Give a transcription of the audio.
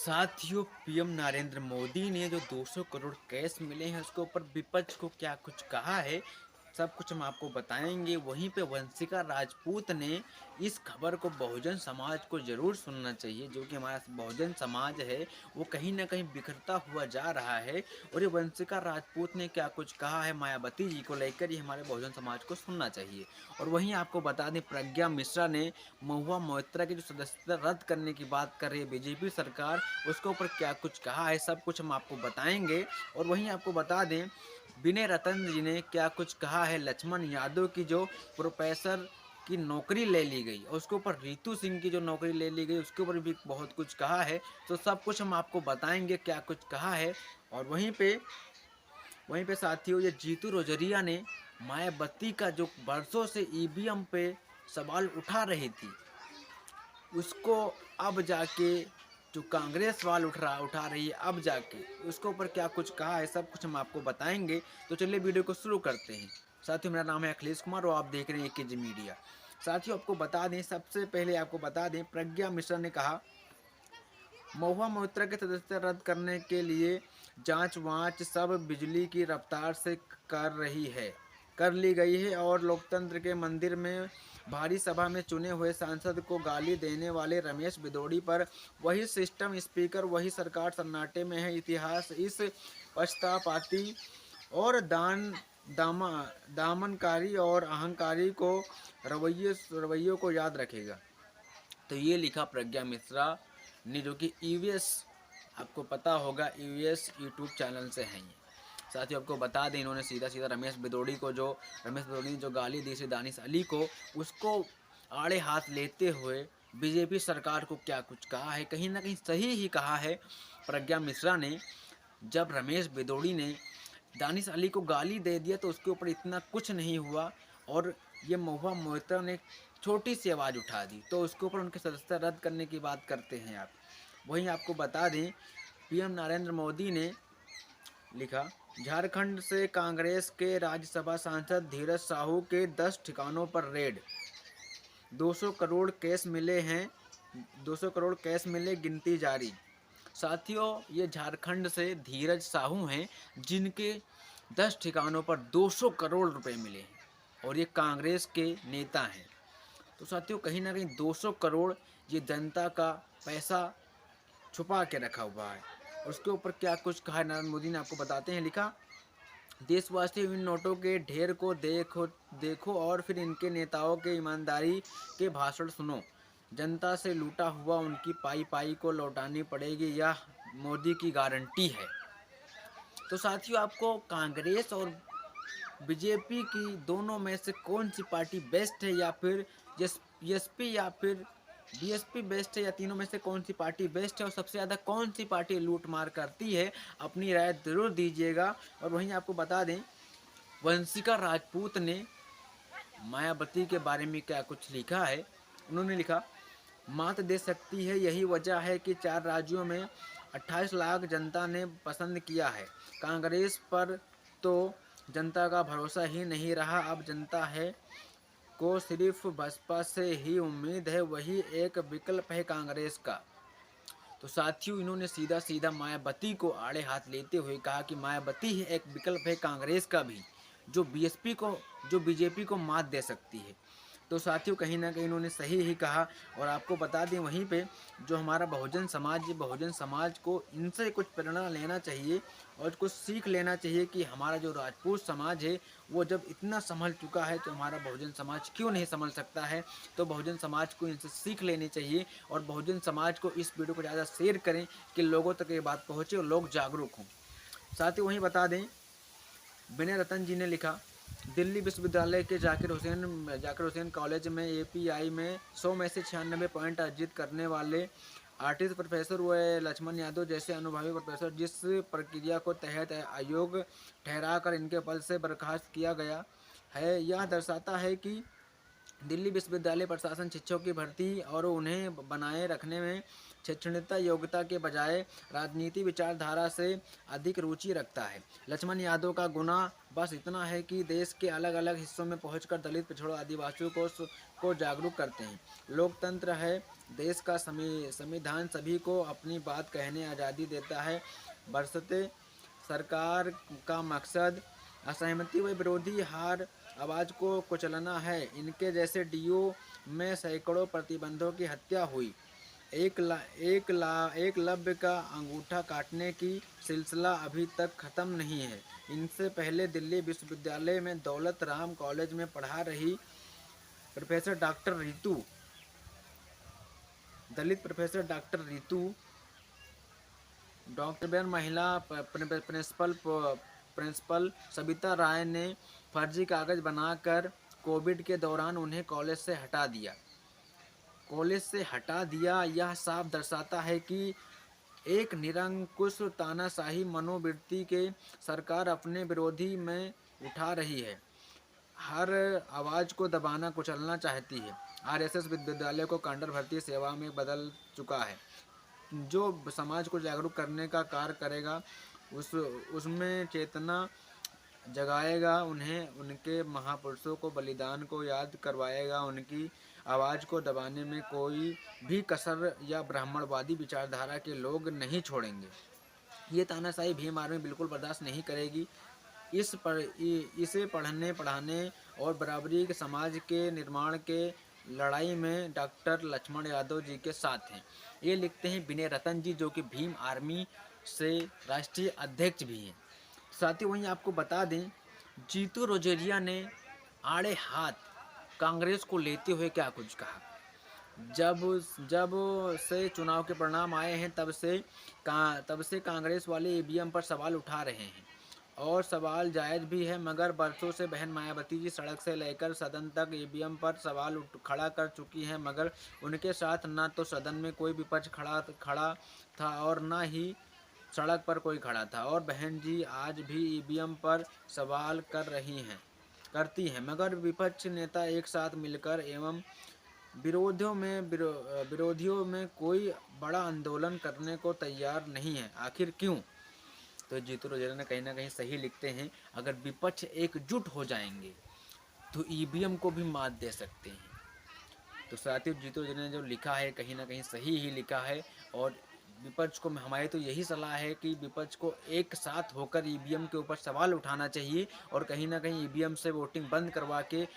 साथियों, पीएम नरेंद्र मोदी ने जो 200 करोड़ कैश मिले हैं उसके ऊपर विपक्ष को क्या कुछ कहा है, सब कुछ हम आपको बताएंगे। वहीं पे वंशिका राजपूत ने इस खबर को बहुजन समाज को ज़रूर सुनना चाहिए। जो कि हमारा बहुजन समाज है वो कहीं ना कहीं बिखरता हुआ जा रहा है। और ये वंशिका राजपूत ने क्या कुछ कहा है मायावती जी को लेकर, ये हमारे बहुजन समाज को सुनना चाहिए। और वहीं आपको बता दें, प्रज्ञा मिश्रा ने महुआ मोइत्रा की जो सदस्यता रद्द करने की बात कर रही है बीजेपी सरकार, उसके ऊपर क्या कुछ कहा है, सब कुछ हम आपको बताएंगे। और वहीं आपको बता दें, विनय रतन जी ने क्या कुछ कहा है लक्ष्मण यादव की जो प्रोफेसर की नौकरी ले ली गई और उसके ऊपर रितु सिंह की जो नौकरी ले ली गई उसके ऊपर भी बहुत कुछ कहा है। तो सब कुछ हम आपको बताएंगे क्या कुछ कहा है। और वहीं पे साथियों, ये जीतू रोजरिया ने मायावती का जो बरसों से ईवीएम पे सवाल उठा रही थी, उसको अब जाके जो कांग्रेस सवाल उठा रही है, अब जाके उसके ऊपर क्या कुछ कहा है, सब कुछ हम आपको बताएंगे। तो चलिए वीडियो को शुरू करते हैं। साथियों, मेरा नाम है अखिलेश कुमार और आप देख रहे हैं एकेजी मीडिया। साथियों, आपको बता दें, सबसे पहले आपको बता दें, प्रज्ञा मिश्रा ने कहा महुआ मोइत्रा की सदस्यता रद्द करने के लिए जांच वांच सब बिजली की रफ्तार से कर ली गई है। और लोकतंत्र के मंदिर में भारी सभा में चुने हुए सांसद को गाली देने वाले रमेश बिदोड़ी पर वही सिस्टम, स्पीकर, वही सरकार सन्नाटे में है। इतिहास इस पक्षपाती और दामा दामनकारी और अहंकारी को रवैयों को याद रखेगा। तो ये लिखा प्रज्ञा मिश्रा ने, जो कि यूएस, आपको पता होगा यूएस यूट्यूब चैनल से हैं ये। साथ ही आपको बता दें, इन्होंने सीधा सीधा रमेश बिदोड़ी ने जो गाली दी थी दानिश अली को, उसको आड़े हाथ लेते हुए बीजेपी सरकार को क्या कुछ कहा है। कहीं ना कहीं सही ही कहा है प्रज्ञा मिश्रा ने। जब रमेश बिदोड़ी ने दानिश अली को गाली दे दिया तो उसके ऊपर इतना कुछ नहीं हुआ, और ये महुआ मोइत्रा ने छोटी सी आवाज़ उठा दी तो उसके ऊपर उनके सदस्यता रद्द करने की बात करते हैं आप। वहीं आपको बता दें, पीएम नरेंद्र मोदी ने लिखा, झारखंड से कांग्रेस के राज्यसभा सांसद धीरज साहू के 10 ठिकानों पर रेड, 200 करोड़ कैश मिले हैं, 200 करोड़ कैश मिले, गिनती जारी। साथियों, ये झारखंड से धीरज साहू हैं जिनके 10 ठिकानों पर 200 करोड़ रुपए मिले हैं और ये कांग्रेस के नेता हैं। तो साथियों, कहीं ना कहीं 200 करोड़ ये जनता का पैसा छुपा के रखा हुआ है। उसके ऊपर क्या कुछ कहा नरेंद्र मोदी ने, आपको बताते हैं। लिखा, देशवासी इन नोटों के ढेर को देखो देखो और फिर इनके नेताओं के ईमानदारी के भाषण सुनो। जनता से लूटा हुआ उनकी पाई पाई को लौटानी पड़ेगी, यह मोदी की गारंटी है। तो साथियों, आपको कांग्रेस और बीजेपी की दोनों में से कौन सी पार्टी बेस्ट है, या फिर एसपी या फिर बीएसपी बेस्ट है, या तीनों में से कौन सी पार्टी बेस्ट है और सबसे ज़्यादा कौन सी पार्टी लूट मार करती है, अपनी राय ज़रूर दीजिएगा। और वहीं आपको बता दें, वंशिका राजपूत ने मायावती के बारे में क्या कुछ लिखा है। उन्होंने लिखा, मात दे सकती है, यही वजह है कि 4 राज्यों में 28 लाख जनता ने पसंद किया है। कांग्रेस पर तो जनता का भरोसा ही नहीं रहा, अब जनता है को सिर्फ बसपा से ही उम्मीद है, वही एक विकल्प है कांग्रेस का। तो साथियों, इन्होंने सीधा सीधा मायावती को आड़े हाथ लेते हुए कहा कि मायावती ही एक विकल्प है कांग्रेस का भी, जो बीजेपी को मात दे सकती है। तो साथियों, कहीं ना कहीं इन्होंने सही ही कहा। और आपको बता दें, वहीं पे जो हमारा बहुजन समाज को इनसे कुछ प्रेरणा लेना चाहिए और कुछ सीख लेना चाहिए कि हमारा जो राजपूत समाज है वो जब इतना संभल चुका है तो हमारा बहुजन समाज क्यों नहीं संभल सकता है। तो बहुजन समाज को इनसे सीख लेनी चाहिए और बहुजन समाज को इस वीडियो को ज़्यादा शेयर करें कि लोगों तक ये बात पहुँचे और लोग जागरूक हों। साथ ही वहीं बता दें, विनय रतन जी ने लिखा, दिल्ली विश्वविद्यालय के जाकिर हुसैन कॉलेज में एपीआई में 100 में से 96 पॉइंट अर्जित करने वाले आर्टिस्ट प्रोफेसर व लक्ष्मण यादव जैसे अनुभवी प्रोफेसर जिस प्रक्रिया को तहत आयोग ठहराकर इनके पद से बर्खास्त किया गया है, यह दर्शाता है कि दिल्ली विश्वविद्यालय प्रशासन शिक्षकों की भर्ती और उन्हें बनाए रखने में शैक्षणिकता योग्यता के बजाय राजनीति विचारधारा से अधिक रुचि रखता है। लक्ष्मण यादव का गुना बस इतना है कि देश के अलग अलग हिस्सों में पहुंचकर दलित पिछड़ों आदिवासियों को जागरूक करते हैं। लोकतंत्र है, देश का संविधान सभी को अपनी बात कहने आज़ादी देता है। बरसते सरकार का मकसद असहमति व विरोधी हार आवाज़ को कुचलना है। इनके जैसे डीओ में सैकड़ों प्रतिबंधों की हत्या हुई। एकलव्य का अंगूठा काटने की सिलसिला अभी तक खत्म नहीं है। इनसे पहले दिल्ली विश्वविद्यालय में दौलत राम कॉलेज में पढ़ा रही प्रोफेसर डॉक्टर रितु दलित प्रोफेसर डॉक्टर रितु डॉक्टर महिला प्रिंसिपल सविता राय ने फर्जी कागज बनाकर कोविड के दौरान उन्हें कॉलेज से हटा दिया। यह साफ दर्शाता है कि एक निरंकुश तानाशाही मनोवृत्ति के सरकार अपने विरोधी में उठा रही है। हर आवाज़ को दबाना कुचलना चाहती है। आरएसएस विश्वविद्यालय को कांडर भर्ती सेवा में बदल चुका है। जो समाज को जागरूक करने का कार्य करेगा, उसमें चेतना जगाएगा, उन्हें उनके महापुरुषों को बलिदान को याद करवाएगा। उनकी आवाज़ को दबाने में कोई भी कसर या ब्राह्मणवादी विचारधारा के लोग नहीं छोड़ेंगे। ये तानाशाही भीम आर्मी बिल्कुल बर्दाश्त नहीं करेगी। इसे पढ़ने पढ़ाने और बराबरी के समाज के निर्माण के लड़ाई में डॉक्टर लक्ष्मण यादव जी के साथ हैं। ये लिखते हैं विनय रतन जी, जो कि भीम आर्मी से राष्ट्रीय अध्यक्ष भी हैं। साथ ही वहीं आपको बता दें, जीतू रोजेरिया ने आड़े हाथ कांग्रेस को लेते हुए क्या कुछ कहा। जब से चुनाव के परिणाम आए हैं तब से कांग्रेस वाले ईवीएम पर सवाल उठा रहे हैं और सवाल जायज़ भी है, मगर बरसों से बहन मायावती जी सड़क से लेकर सदन तक ईवीएम पर सवाल खड़ा कर चुकी हैं, मगर उनके साथ ना तो सदन में कोई विपक्ष खड़ा था और ना ही सड़क पर कोई खड़ा था। और बहन जी आज भी ईवीएम पर सवाल करती हैं, मगर विपक्ष नेता एक साथ मिलकर एवं विरोधियों में कोई बड़ा आंदोलन करने को तैयार नहीं है। आखिर क्यों? तो जीतू रोजेरिया ने कहीं ना कहीं सही लिखते हैं। अगर विपक्ष एकजुट हो जाएंगे तो ईवीएम को भी मात दे सकते हैं। तो साथियों, जीतू रोजेरिया ने जो लिखा है कहीं ना कहीं सही ही लिखा है। और विपक्ष को हमारी तो यही सलाह है कि विपक्ष को एक साथ होकर ईवीएम के ऊपर सवाल उठाना चाहिए और कहीं ना कहीं ईवीएम से वोटिंग बंद करवा के